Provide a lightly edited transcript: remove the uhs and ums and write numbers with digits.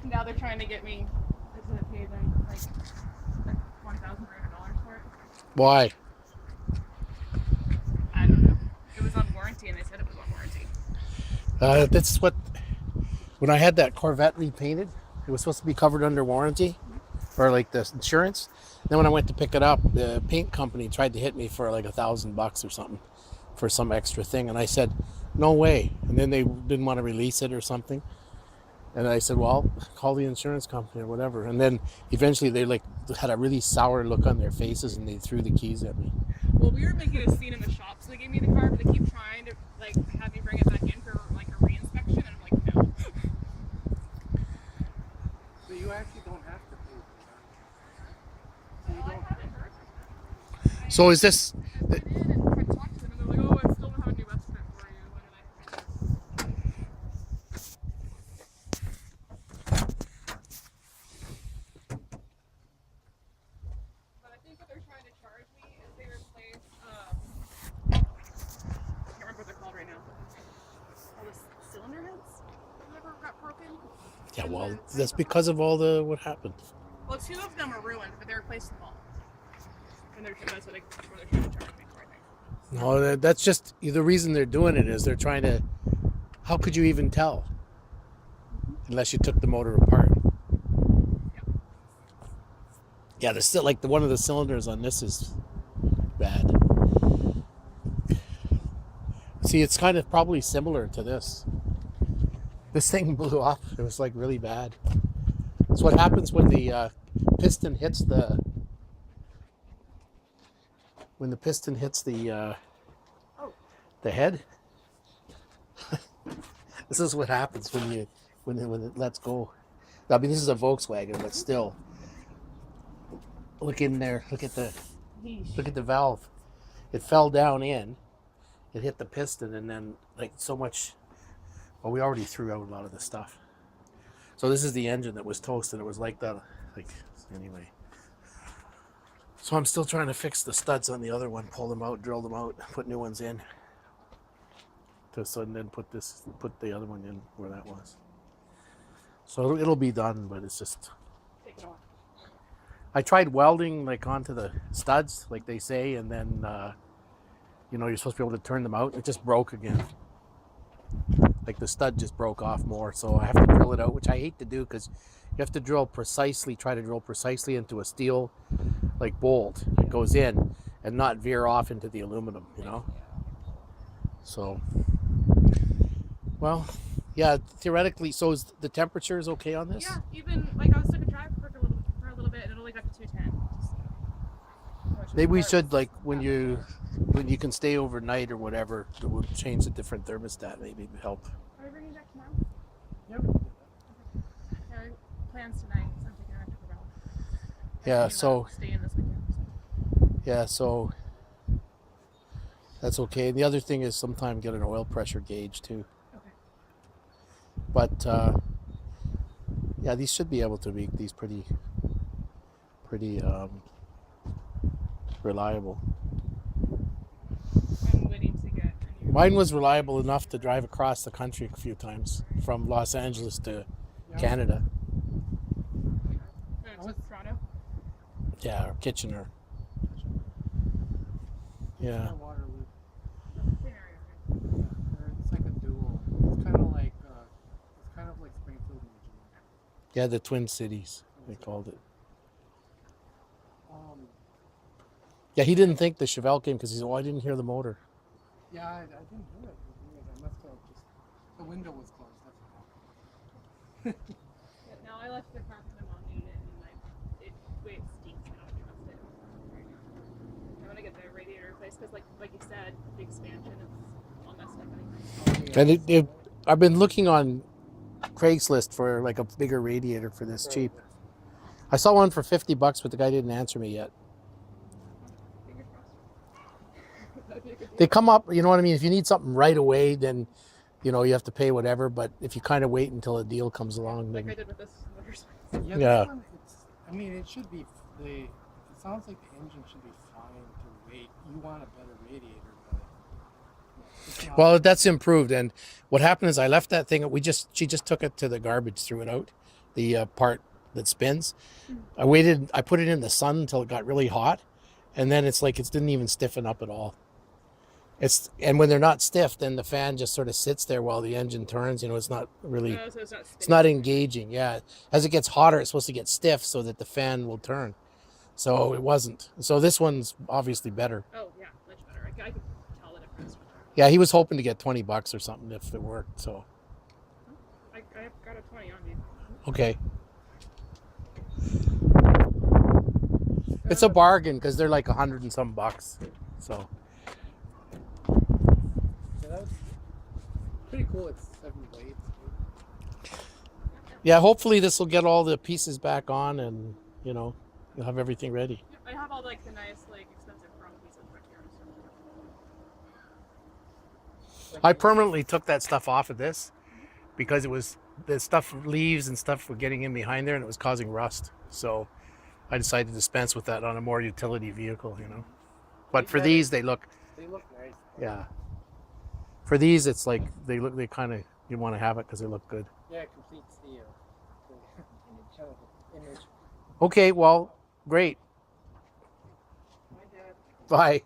Now they're trying to get me to pay them like $1,300 for it. Why? I don't know. It was on warranty, and they said it was on warranty. That's what, when I had that Corvette repainted, it was supposed to be covered under warranty, or like the insurance. Then when I went to pick it up, the paint company tried to hit me for like $1,000 or something for some extra thing, and I said, no way. And then they didn't want to release it or something. And I said, well, call the insurance company or whatever. And then eventually they like had a really sour look on their faces, and they threw the keys at me. Well, we were making a scene in the shop, so they gave me the car, but they keep trying to like have me bring it back in for like a reinspection, and I'm like, no. So you actually don't have to pay for that. So you Well, I don't. haven't heard. So is this, I went in and tried to talk to them, and they're like, oh, I still don't have a new estimate for you. When did I? But I think what they're trying to charge me is they replace, I can't remember what they're called right now. All the cylinder heads, whatever got broken. yeah, And well, the- that's because of all the, what happened. Well, 2 of them are ruined, but they replaced them all. And that's what they're trying to charge me for, I think. No, that's just the reason they're doing it is they're trying to, how could you even tell? Unless you took the motor apart. Yeah, there's still like one of the cylinders on this is bad. See, it's kind of probably similar to this. This thing blew up. It was like really bad. It's what happens when the piston hits the the head. This is what happens when it lets go. I mean, this is a Volkswagen, but still. Look in there. Look at the valve. It fell down in. It hit the piston, and then like so much. Well, we already threw out a lot of the stuff. So this is the engine that was toasted. It was like that. Like anyway. So I'm still trying to fix the studs on the other one. Pull them out, drill them out, put new ones in. And then put the other one in where that was. So it'll be done, but it's just. I tried welding like onto the studs, like they say, and then you're supposed to be able to turn them out. It just broke again. Like the stud just broke off more, so I have to drill it out, which I hate to do because you have to try to drill precisely into a steel like bolt that goes in and not veer off into the aluminum, So, well, yeah, theoretically, so is the temperature is okay on this? Yeah, even like I was stuck in drive for a little bit, and it only got to 210. Maybe we should like when you can stay overnight or whatever, we'll change a different thermostat. Maybe help. Are we bringing back tomorrow? Yeah, we can do that. Yeah, plans tonight. So I'm taking her to the route. Yeah. So. Stay in this weekend. Yeah. So. That's okay. And the other thing is sometime get an oil pressure gauge too. Okay. But yeah, these should be able to make these pretty reliable. I'm waiting to get a new. Mine was reliable enough to drive across the country a few times from Los Angeles to Canada. No, to Toronto. Yeah, or Kitchener. Yeah. Waterloo. Same area, right? Yeah, it's like a dual. It's kind of like Springfield, Michigan. Yeah, the Twin Cities, they called it. Yeah, he didn't think the Chevelle came because he said, "Oh, I didn't hear the motor." Yeah, I didn't hear it. I must have just the window was closed. That's all. No, I left the car for my mom needed it, and it stinks. I don't trust it right now. I want to get the radiator replaced because, like you said, the expansion is all messed up anyway. And I've been looking on Craigslist for like a bigger radiator for this cheap. I saw one for $50, but the guy didn't answer me yet. Fingers crossed. That'd be a good deal. They come up, you know what I mean? If you need something right away, then you have to pay whatever. But if you kind of wait until a deal comes along, Like then I did with this motorcycle. Yeah. Yeah. This one, it should be. It sounds like the engine should be fine to wait. You want a better radiator, but it's not. well, that's improved. And what happened is I left that thing. She just took it to the garbage, threw it out, the part that spins. Mm. I put it in the sun until it got really hot, and then it's like it didn't even stiffen up at all. And when they're not stiff, then the fan just sort of sits there while the engine turns. It's not really, Oh, so it's not it's not spinning. engaging. Yeah, as it gets hotter, it's supposed to get stiff so that the fan will turn. So it wasn't. So this one's obviously better. Oh yeah, much better. I could tell the difference. Yeah, he was hoping to get $20 or something if it worked. So I got a 20 on me. okay, it's a bargain because they're like $100 and some bucks. So Yeah, that was pretty cool. It's 7 blades. yeah, hopefully this will get all the pieces back on, and you'll have everything ready. Yeah, I have all like the nice like expensive chrome pieces back here. So. I permanently took that stuff off of this because it was the stuff, leaves and stuff were getting in behind there, and it was causing rust. So I decided to dispense with that on a more utility vehicle. But for these, they look nice. yeah. For these, it's like they kind of, you want to have it because they look good. Yeah, it completes the kind of image. Okay, well, great. My dad. Bye.